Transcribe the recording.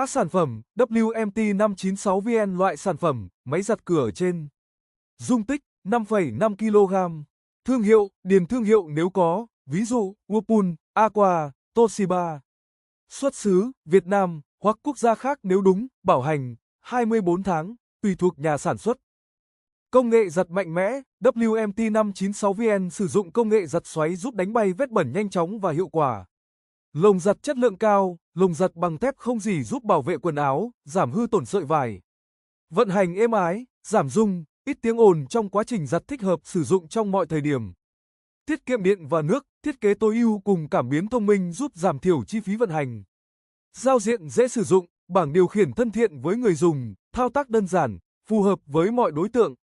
Mã sản phẩm WMT 596VN, loại sản phẩm máy giặt cửa trên. Dung tích 5,5 kg. Thương hiệu, điền thương hiệu nếu có, ví dụ Whirlpool, Aqua, Toshiba. Xuất xứ Việt Nam hoặc quốc gia khác nếu đúng, bảo hành 24 tháng, tùy thuộc nhà sản xuất. Công nghệ giặt mạnh mẽ, WMT 596VN sử dụng công nghệ giặt xoáy giúp đánh bay vết bẩn nhanh chóng và hiệu quả. Lồng giặt chất lượng cao, lồng giặt bằng thép không rỉ giúp bảo vệ quần áo, giảm hư tổn sợi vải. Vận hành êm ái, giảm rung, ít tiếng ồn trong quá trình giặt, thích hợp sử dụng trong mọi thời điểm. Tiết kiệm điện và nước, thiết kế tối ưu cùng cảm biến thông minh giúp giảm thiểu chi phí vận hành. Giao diện dễ sử dụng, bảng điều khiển thân thiện với người dùng, thao tác đơn giản, phù hợp với mọi đối tượng.